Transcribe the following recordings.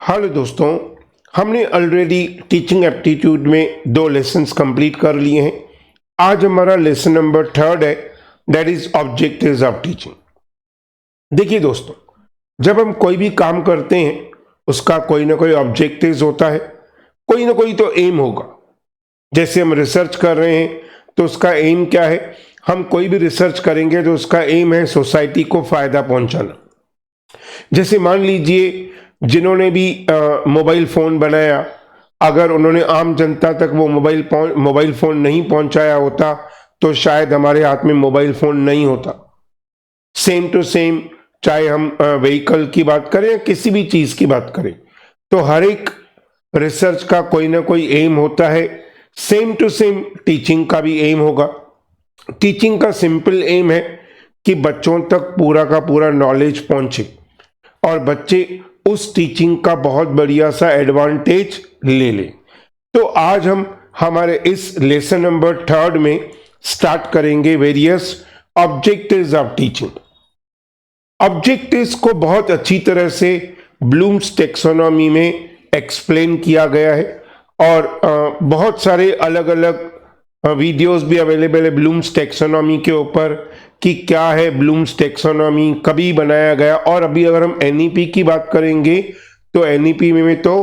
Hello दोस्तों, हमने already teaching aptitude में 2 लेसन्स कंप्लीट कर लिए हैं। आज हमारा लेसन नंबर 3 है, that is objectives of teaching. देखिए दोस्तों, जब हम कोई भी काम करते हैं उसका कोई ना कोई ऑब्जेक्टिव्स होता है, कोई ना कोई तो एम होगा। जैसे हम रिसर्च कर रहे हैं तो उसका एम क्या है? हम कोई भी रिसर्च करेंगे तो उसका एम है सोसाइटी को फायदा पहुंचाना। जैसे मान लीजिए जिन्होंने भी मोबाइल फ़ोन बनाया, अगर उन्होंने आम जनता तक वो मोबाइल फ़ोन नहीं पहुंचाया होता तो शायद हमारे हाथ में मोबाइल फ़ोन नहीं होता। सेम टू सेम, चाहे हम व्हीकल की बात करें या किसी भी चीज़ की बात करें, तो हर एक रिसर्च का कोई ना कोई एम होता है। सेम टू सेम टीचिंग का भी एम होगा। टीचिंग का सिंपल एम है कि बच्चों तक पूरा का पूरा नॉलेज पहुंचे और बच्चे उस टीचिंग का बहुत बढ़िया सा एडवांटेज ले लें। तो आज हम हमारे इस लेसन नंबर 3 में स्टार्ट करेंगे various objectives of teaching. Objectives को बहुत अच्छी तरह से ब्लूम्स टेक्सोनॉमी में एक्सप्लेन किया गया है और बहुत सारे अलग अलग वीडियोस भी अवेलेबल है ब्लूम्स टेक्सोनॉमी के ऊपर कि क्या है ब्लूम्स टेक्सोनॉमी, कभी बनाया गया। और अभी अगर हम एनईपी की बात करेंगे तो एनईपी में तो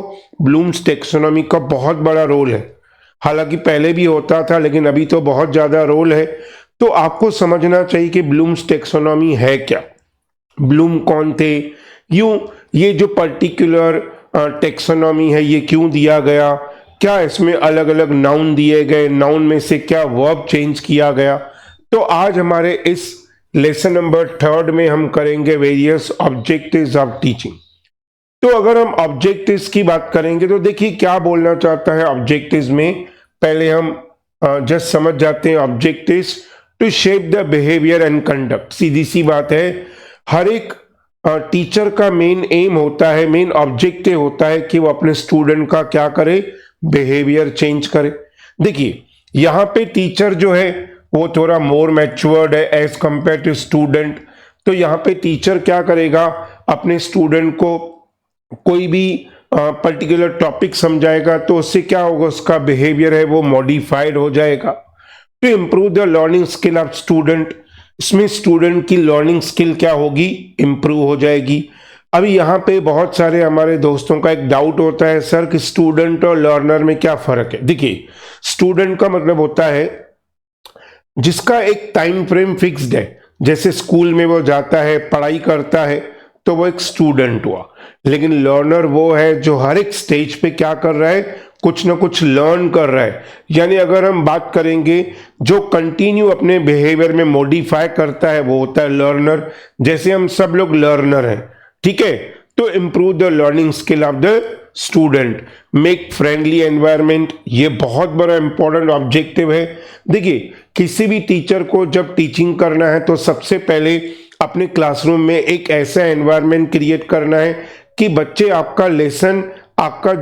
ब्लूम्स टेक्सोनॉमी का बहुत बड़ा रोल है। हालांकि पहले भी होता था लेकिन अभी तो बहुत ज़्यादा रोल है। तो आपको समझना चाहिए कि ब्लूम्स टेक्सोनॉमी है क्या, ब्लूम कौन थे, यूं ये जो पर्टिकुलर टेक्सोनॉमी है ये क्यों दिया गया, क्या इसमें अलग अलग नाउन दिए गए, नाउन में से क्या वर्ब चेंज किया गया। तो आज हमारे इस लेसन नंबर 3 में हम करेंगे वेरियस ऑब्जेक्टिव्स ऑफ टीचिंग। तो अगर हम ऑब्जेक्टिव्स की बात करेंगे तो देखिए क्या बोलना चाहता है ऑब्जेक्टिव्स में। पहले हम जस्ट समझ जाते हैं objectives to shape the behaviour and conduct. सीधी सी बात है, हर एक टीचर का मेन एम होता है, मेन ऑब्जेक्टिव होता है कि वो अपने स्टूडेंट का क्या करे, बिहेवियर चेंज करे। देखिए यहाँ पे टीचर जो है वो थोड़ा मोर मैच्योर्ड है एज कंपेयर टू स्टूडेंट। तो यहाँ पे टीचर क्या करेगा, अपने स्टूडेंट को कोई भी पर्टिकुलर टॉपिक समझाएगा तो उससे क्या होगा, उसका बिहेवियर है वो मॉडिफाइड हो जाएगा to improve the learning skill of student. इसमें स्टूडेंट की लर्निंग स्किल क्या होगी, इंप्रूव हो जाएगी। अभी यहाँ पे बहुत सारे हमारे दोस्तों का एक डाउट होता है, सर कि स्टूडेंट और लर्नर में क्या फर्क है। देखिए स्टूडेंट का मतलब होता है जिसका एक टाइम फ्रेम फिक्स्ड है, जैसे स्कूल में वो जाता है पढ़ाई करता है तो वो एक स्टूडेंट हुआ। लेकिन लर्नर वो है जो हर एक स्टेज पे क्या कर रहा है, कुछ ना कुछ लर्न कर रहा है। यानी अगर हम बात करेंगे जो कंटिन्यू अपने बिहेवियर में मॉडिफाई करता है वो होता है लर्नर। जैसे हम सब लोग लर्नर हैं, ठीक है। तो improve the learning skill of the student, make friendly environment, ये बहुत बड़ा इंपॉर्टेंट ऑब्जेक्टिव है। देखिए किसी भी टीचर को जब टीचिंग करना है तो सबसे पहले अपने क्लासरूम में एक ऐसा एनवायरनमेंट क्रिएट करना है कि बच्चे आपका लेसन, आपका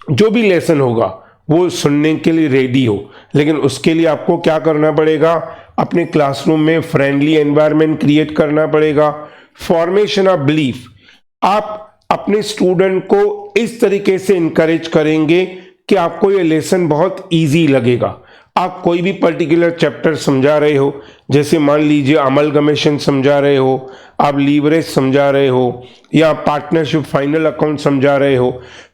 जो भी लेसन होगा वो सुनने के लिए रेडी हो। लेकिन उसके लिए आपको क्या करना पड़ेगा, अपने क्लासरूम में फ्रेंडली एनवायरनमेंट क्रिएट करना पड़ेगा। फॉर्मेशन ऑफ बिलीफ, आप अपने स्टूडेंट को इस तरीके से इंकरेज करेंगे कि आपको ये लेसन बहुत इजी लगेगा। आप कोई भी पर्टिकुलर चैप्टर समझा रहे हो, जैसे मान लीजिए अमलगमेशन समझा रहे हो, आप लीवरेज समझा रहे हो या पार्टनरशिप फाइनल अकाउंट समझा रहे हो,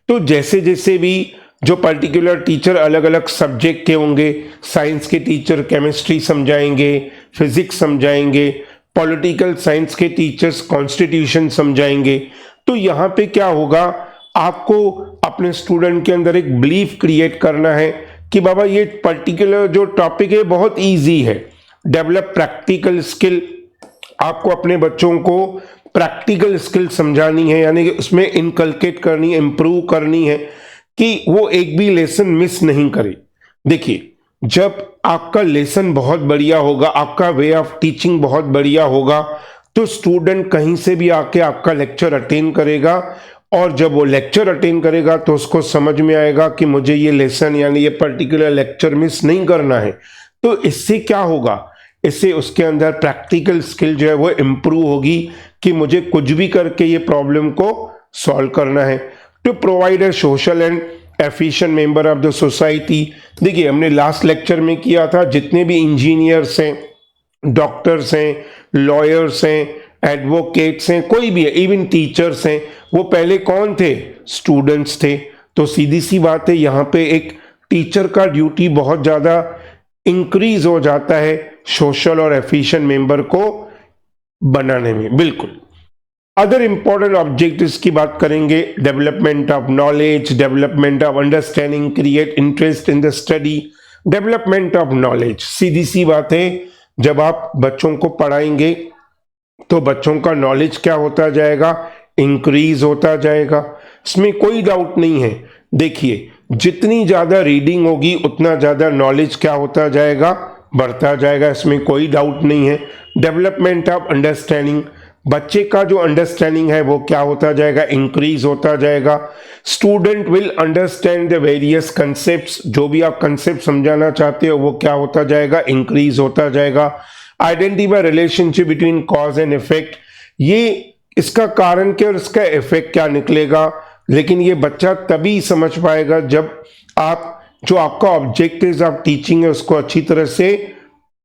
तो जैसे जैसे भी जो पर्टिकुलर टीचर अलग अलग सब्जेक्ट के होंगे, साइंस के टीचर केमिस्ट्री समझाएंगे, फिजिक्स समझाएंगे, पॉलिटिकल साइंस के टीचर्स कॉन्स्टिट्यूशन समझाएंगे। तो यहाँ पे क्या होगा, आपको अपने स्टूडेंट के अंदर एक बिलीफ क्रिएट करना है कि बाबा ये पर्टिकुलर जो टॉपिक है बहुत इजी है। डेवलप प्रैक्टिकल स्किल, आपको अपने बच्चों को प्रैक्टिकल स्किल समझानी है, यानी कि उसमें इनकलकेट करनी है, इंप्रूव करनी है कि वो एक भी लेसन मिस नहीं करे। देखिए जब आपका लेसन बहुत बढ़िया होगा, आपका वे ऑफ टीचिंग बहुत बढ़िया होगा, तो स्टूडेंट कहीं से भी आके आपका लेक्चर अटेंड करेगा और जब वो लेक्चर अटेंड करेगा तो उसको समझ में आएगा कि मुझे ये लेसन यानी ये पर्टिकुलर लेक्चर मिस नहीं करना है। तो इससे क्या होगा, इससे उसके अंदर प्रैक्टिकल स्किल जो है वो इम्प्रूव होगी कि मुझे कुछ भी करके ये प्रॉब्लम को सॉल्व करना है। To provide a social and efficient member of the society. देखिए हमने लास्ट लेक्चर में किया था, जितने भी इंजीनियर्स हैं, डॉक्टर्स हैं, लॉयर्स हैं, एडवोकेट्स हैं, कोई भी है, इवन टीचर्स हैं, वो पहले कौन थे? स्टूडेंट्स थे। तो सीधी सी बात है, यहाँ पे एक टीचर का ड्यूटी बहुत ज़्यादा इंक्रीज हो जाता है सोशल और एफिशिएंट मेंबर को बनाने में। बिल्कुल। अदर इंपॉर्टेंट ऑब्जेक्टिव्स की बात करेंगे, development of knowledge, development of understanding, create interest in the study. Development of knowledge, सीधी सी बात है, जब आप बच्चों को पढ़ाएंगे तो बच्चों का नॉलेज क्या होता जाएगा? इंक्रीज होता जाएगा, इसमें कोई डाउट नहीं है। देखिए जितनी ज्यादा रीडिंग होगी उतना ज्यादा नॉलेज क्या होता जाएगा? बढ़ता जाएगा, इसमें कोई डाउट नहीं है। डेवलपमेंट ऑफ अंडरस्टैंडिंग, बच्चे का जो अंडरस्टैंडिंग है वो क्या होता जाएगा? इंक्रीज होता जाएगा। Student will understand the various concepts, जो भी आप कंसेप्ट समझाना चाहते हो वो क्या होता जाएगा? इंक्रीज होता जाएगा। Identify relationship between cause and effect, ये इसका कारण क्या और इसका इफेक्ट क्या निकलेगा, लेकिन ये बच्चा तभी समझ पाएगा जब आप जो आपका ऑब्जेक्टिव ऑफ टीचिंग है उसको अच्छी तरह से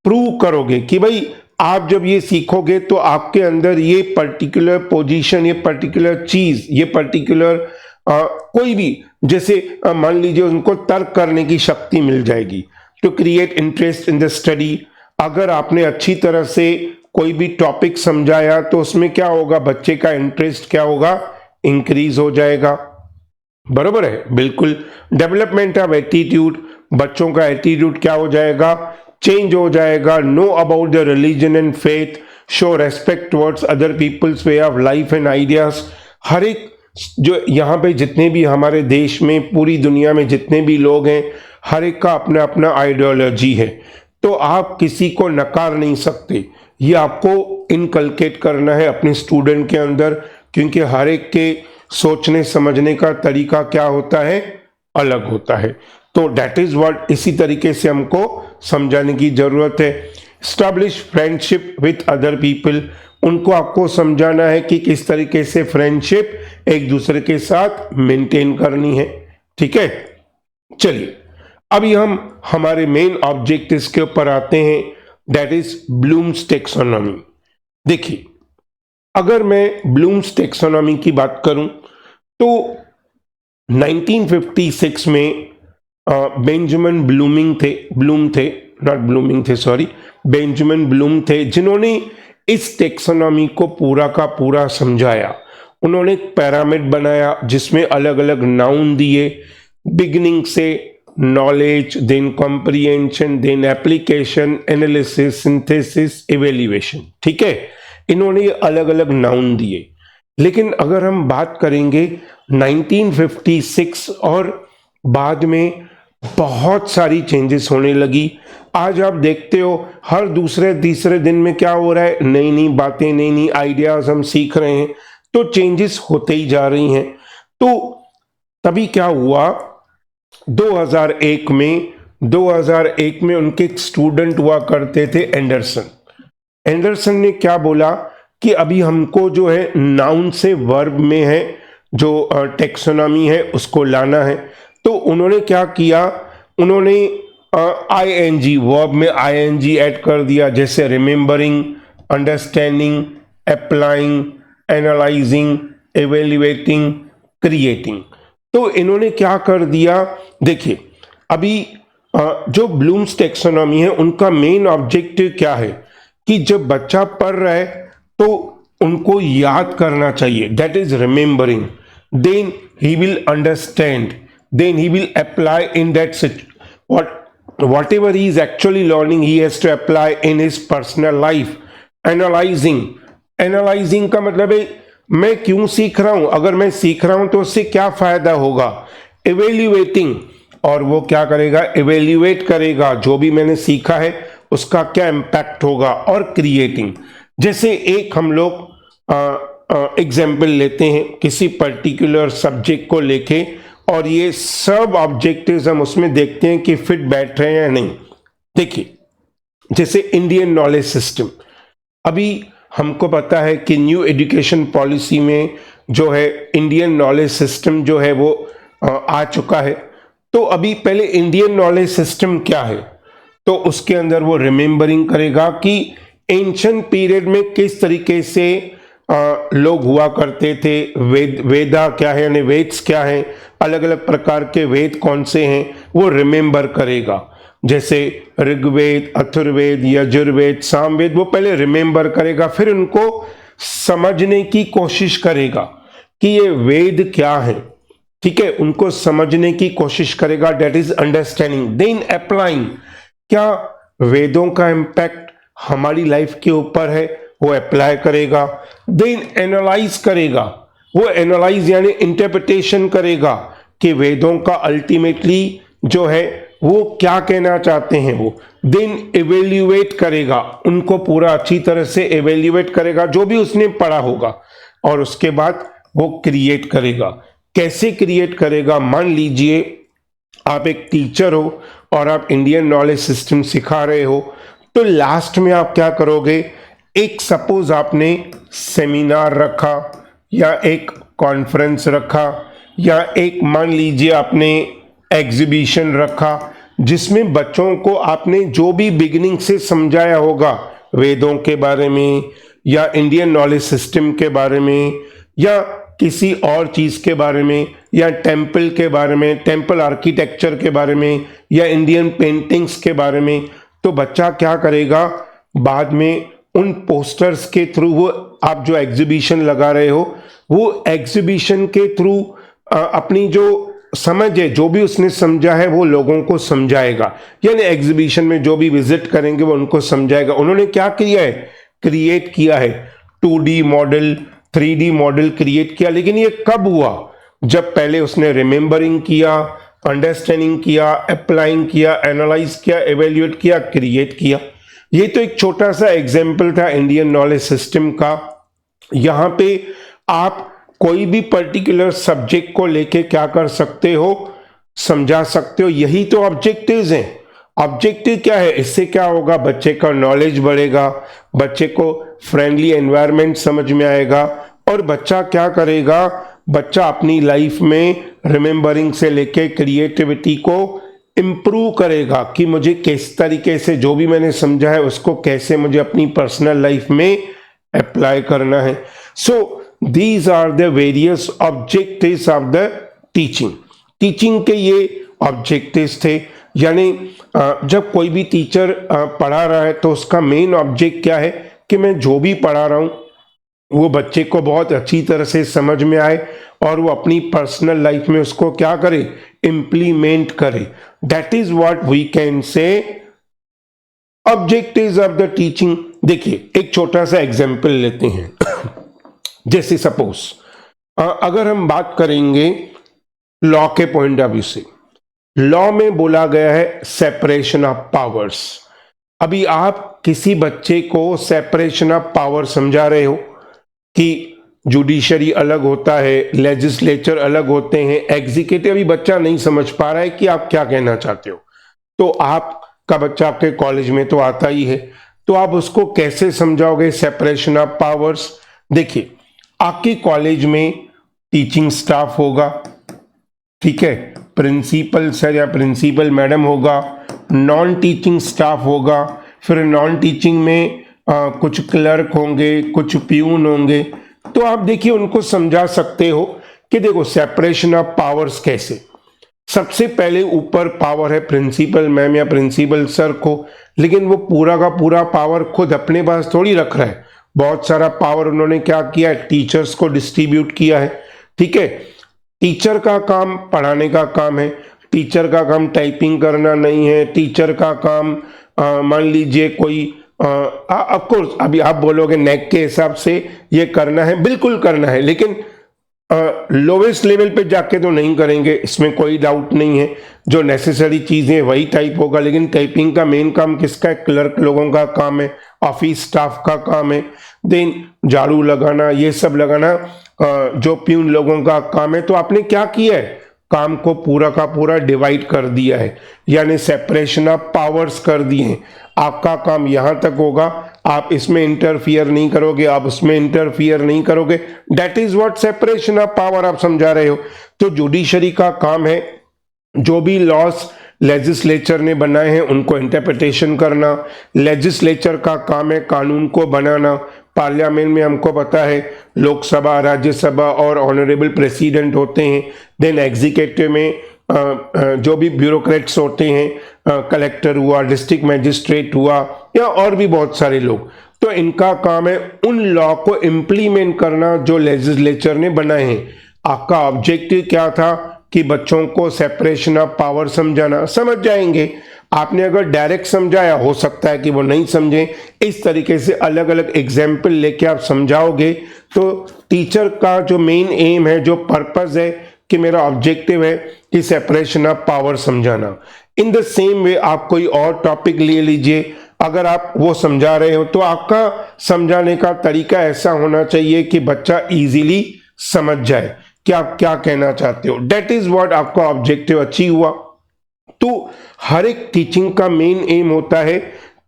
प्रूव करोगे कि भाई आप जब ये सीखोगे तो आपके अंदर ये पर्टिकुलर पोजीशन, ये पर्टिकुलर चीज, ये पर्टिकुलर कोई भी, जैसे मान लीजिए उनको तर्क करने की शक्ति मिल जाएगी। To create interest in the study, अगर आपने अच्छी तरह से कोई भी टॉपिक समझाया तो उसमें क्या होगा? बच्चे का इंटरेस्ट क्या होगा? इंक्रीज हो जाएगा। बरोबर है, बिल्कुल। डेवलपमेंट ऑफ एटीट्यूड, बच्चों का एटीट्यूड क्या हो जाएगा? चेंज हो जाएगा। Know about the religion and faith, show respect towards other people's way of life and ideas. हर एक जो यहाँ पे जितने भी हमारे देश में, पूरी दुनिया में जितने भी लोग हैं, हर एक का अपना अपना आइडियोलॉजी है, तो आप किसी को नकार नहीं सकते। ये आपको इनकलकेट करना है अपने स्टूडेंट के अंदर, क्योंकि हर एक के सोचने समझने का तरीका क्या होता है? अलग होता है। तो डेट इज व्हाट, इसी तरीके से हमको समझाने की जरूरत है। Establish friendship with other people, उनको आपको समझाना है कि किस तरीके से फ्रेंडशिप एक दूसरे के साथ मेंटेन करनी है। ठीक है, चलिए अभी हम हमारे मेन ऑब्जेक्टिव्स के ऊपर आते हैं, दैट इज ब्लूम्स टेक्सोनॉमी। देखिए अगर मैं ब्लूम्स टेक्सोनॉमी की बात करूं तो 1956 में बेंजामिन ब्लूम थे जिन्होंने इस टेक्सोनॉमी को पूरा का पूरा समझाया। उन्होंने एक पिरामिड बनाया जिसमें अलग अलग नाउन दिए, बिगिनिंग से knowledge, then comprehension, then application, analysis, synthesis, evaluation. ठीक है, इन्होंने अलग अलग नाउन दिए। लेकिन अगर हम बात करेंगे 1956 और बाद में बहुत सारी चेंजेस होने लगी। आज आप देखते हो हर दूसरे तीसरे दिन में क्या हो रहा है? नई नई बातें, नई नई आइडियाज हम सीख रहे हैं, तो चेंजेस होते ही जा रही हैं। तो तभी क्या हुआ, 2001 में उनके एक स्टूडेंट हुआ करते थे एंडरसन ने क्या बोला कि अभी हमको जो है नाउन से वर्ब में है जो टेक्सोनॉमी है उसको लाना है। तो उन्होंने क्या किया, उन्होंने आईएनजी, वर्ब में आईएनजी ऐड कर दिया, जैसे remembering, understanding, applying, analysing, evaluating, creating. तो इन्होंने क्या कर दिया, देखिए अभी जो ब्लूम्स टेक्सोनॉमी है उनका मेन ऑब्जेक्टिव क्या है कि जब बच्चा पढ़ रहा है तो उनको याद करना चाहिए, that is remembering, then he will understand, then he will apply in that whatever he is actually learning he has to apply in his personal life. Analyzing का मतलब है मैं क्यों सीख रहा हूं, अगर मैं सीख रहा हूं तो उससे क्या फायदा होगा। Evaluating, और वो क्या करेगा, evaluate करेगा जो भी मैंने सीखा है उसका क्या इम्पैक्ट होगा। और क्रिएटिंग, जैसे एक हम लोग एग्जाम्पल लेते हैं किसी पर्टिकुलर सब्जेक्ट को लेके, और ये सब ऑब्जेक्टिव्स हम उसमें देखते हैं कि फिट बैठ रहे हैं या नहीं। देखिए जैसे इंडियन नॉलेज सिस्टम, अभी हमको पता है कि न्यू एजुकेशन पॉलिसी में जो है इंडियन नॉलेज सिस्टम जो है वो आ चुका है। तो अभी पहले इंडियन नॉलेज सिस्टम क्या है, तो उसके अंदर वो रिमेंबरिंग करेगा कि एंशिएंट पीरियड में किस तरीके से लोग हुआ करते थे, वेदा क्या है यानी वेद्स क्या है, अलग अलग प्रकार के वेद कौन से हैं वो रिमेंबर करेगा। जैसे ऋग्वेद, अथर्ववेद, यजुर्वेद, सामवेद, वो पहले रिमेंबर करेगा, फिर उनको समझने की कोशिश करेगा कि ये वेद क्या है, ठीक है, उनको समझने की कोशिश करेगा, that is understanding, then applying, क्या वेदों का इंपैक्ट हमारी लाइफ के ऊपर है, वो अप्लाई करेगा, देन एनालाइज करेगा, वो एनालाइज यानी इंटरप्रिटेशन करेगा कि वेदों का अल्टीमेटली जो है वो क्या कहना चाहते हैं वो, देन एवेल्युएट करेगा, उनको पूरा अच्छी तरह से एवेल्युएट करेगा जो भी उसने पढ़ा होगा, और उसके बाद वो क्रिएट करेगा। कैसे क्रिएट करेगा, मान लीजिए आप एक टीचर हो और आप इंडियन नॉलेज सिस्टम सिखा रहे हो, तो लास्ट में आप क्या करोगे, एक सपोज आपने सेमिनार रखा या एक कॉन्फ्रेंस रखा या एक मान लीजिए आपने एग्जीबिशन रखा, जिसमें बच्चों को आपने जो भी बिगिनिंग से समझाया होगा वेदों के बारे में या इंडियन नॉलेज सिस्टम के बारे में या किसी और चीज के बारे में या टेम्पल के बारे में, टेम्पल आर्किटेक्चर के बारे में या इंडियन पेंटिंग्स के बारे में, तो बच्चा क्या करेगा, बाद में उन पोस्टर्स के थ्रू, वो आप जो एग्जीबिशन लगा रहे हो वो एग्जीबिशन के थ्रू अपनी जो समझ है, जो भी उसने समझा है वो लोगों को समझाएगा, यानी एग्जीबिशन में जो भी विजिट करेंगे वो उनको समझाएगा। उन्होंने क्या किया है, क्रिएट किया है 2D model, 3D model create किया, लेकिन ये कब हुआ, जब पहले उसने रिमेंबरिंग किया, अंडरस्टैंडिंग किया, अप्लाइंग किया, एनालाइज किया, एवेल्युएट किया, क्रिएट किया। ये तो एक छोटा सा एग्जाम्पल था इंडियन नॉलेज सिस्टम का। यहां पे आप कोई भी पर्टिकुलर सब्जेक्ट को लेके क्या कर सकते हो, समझा सकते हो, यही तो ऑब्जेक्टिव्स हैं। ऑब्जेक्टिव क्या है, इससे क्या होगा, बच्चे का नॉलेज बढ़ेगा, बच्चे को फ्रेंडली एनवायरनमेंट समझ में आएगा और बच्चा क्या करेगा, बच्चा अपनी लाइफ में रिमेंबरिंग से लेके क्रिएटिविटी को इंप्रूव करेगा कि मुझे किस तरीके से जो भी मैंने समझा है उसको कैसे मुझे अपनी पर्सनल लाइफ में अप्लाई करना है। सो these are the various objectives of the teaching। Teaching के ये ऑब्जेक्टिव्स थे, यानी जब कोई भी टीचर पढ़ा रहा है तो उसका मेन ऑब्जेक्ट क्या है कि मैं जो भी पढ़ा रहा हूं वो बच्चे को बहुत अच्छी तरह से समझ में आए और वो अपनी पर्सनल लाइफ में उसको क्या करे, इंप्लीमेंट करे। That is what we can say objectives of the teaching. देखिए एक छोटा सा एग्जाम्पल लेते हैं जैसे सपोज अगर हम बात करेंगे लॉ के पॉइंट ऑफ व्यू से, लॉ में बोला गया है सेपरेशन ऑफ पावर्स। अभी आप किसी बच्चे को सेपरेशन ऑफ पावर समझा रहे हो कि जुडिशरी अलग होता है, लेजिस्लेचर अलग होते हैं, एग्जीक्यूटिव, अभी बच्चा नहीं समझ पा रहा है कि आप क्या कहना चाहते हो, तो आपका बच्चा आपके कॉलेज में तो आता ही है, तो आप उसको कैसे समझाओगे सेपरेशन ऑफ पावर्स। देखिए आपके कॉलेज में टीचिंग स्टाफ होगा, ठीक है, प्रिंसिपल सर या प्रिंसिपल मैडम होगा, नॉन टीचिंग स्टाफ होगा, फिर नॉन टीचिंग में कुछ क्लर्क होंगे, कुछ प्यून होंगे। तो आप देखिए उनको समझा सकते हो कि देखो सेपरेशन ऑफ पावर्स कैसे। सबसे पहले ऊपर पावर है प्रिंसिपल मैम या प्रिंसिपल सर को, लेकिन वो पूरा का पूरा पावर खुद अपने पास थोड़ी रख रहा है, बहुत सारा पावर उन्होंने क्या किया है, टीचर्स को डिस्ट्रीब्यूट किया है, ठीक है। टीचर का काम पढ़ाने का काम है, टीचर का काम टाइपिंग करना नहीं है, टीचर का काम मान लीजिए कोई ऑफ कोर्स अभी आप बोलोगे नेक के हिसाब से ये करना है, बिल्कुल करना है, लेकिन लोवेस्ट लेवल पे जाके तो नहीं करेंगे, इसमें कोई डाउट नहीं है। जो नेसेसरी चीजें वही टाइप होगा, लेकिन टाइपिंग का मेन काम किसका है, क्लर्क लोगों का काम है, ऑफिस स्टाफ का काम है, देन झाड़ू लगाना, ये सब लगाना जो प्यून लोगों का काम है। तो आपने क्या किया है, काम को पूरा का पूरा डिवाइड कर दिया है, यानी सेपरेशन ऑफ पावर्स कर दिए हैं। आपका काम यहां तक होगा, आप इसमें इंटरफियर नहीं करोगे, आप उसमें इंटरफियर नहीं करोगे। That is what separation of power आप समझा रहे हो। तो जुडिशरी का काम है जो भी लॉस लेजिस्लेचर ने बनाए हैं उनको इंटरप्रिटेशन करना। लेजिस्लेचर का काम है कानून को बनाना। पार्लियामेंट में हमको पता है लोकसभा, राज्यसभा और ऑनरेबल प्रेसिडेंट होते हैं। देन एग्जीक्यूटिव में जो भी ब्यूरोक्रेट्स होते हैं, कलेक्टर हुआ, डिस्ट्रिक्ट मैजिस्ट्रेट हुआ, या और भी बहुत सारे लोग। तो इनका काम है उन लॉ को इम्प्लीमेंट करना जो लेजिस्लेचर ने बनाए हैं। आपका ऑब्जेक्टिव क्या था कि बच्चों को सेपरेशन ऑफ पावर समझाना। समझ जाएंगे। आपने अगर डायरेक्ट समझाया, हो सकता है कि वो नहीं समझें। इस तरीके से अलग अलग एग्जाम्पल लेके आप समझाओगे तो टीचर का जो मेन एम है, जो पर्पस है कि मेरा ऑब्जेक्टिव है कि सेपरेशन ऑफ पावर समझाना। इन द सेम वे आप कोई और टॉपिक ले लीजिए, अगर आप वो समझा रहे हो तो आपका समझाने का तरीका ऐसा होना चाहिए कि बच्चा इजीली समझ जाए कि आप क्या कहना चाहते हो। दैट इज व्हाट आपका ऑब्जेक्टिव अचीव हुआ। तो हर एक टीचिंग का मेन एम होता है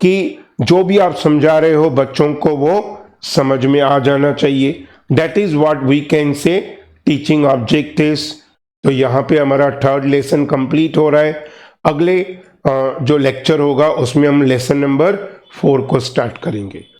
कि जो भी आप समझा रहे हो बच्चों को वो समझ में आ जाना चाहिए। That is what we can say teaching objectives. तो यहाँ पे हमारा थर्ड लेसन कंप्लीट हो रहा है। अगले जो लेक्चर होगा उसमें हम लेसन नंबर 4 को स्टार्ट करेंगे।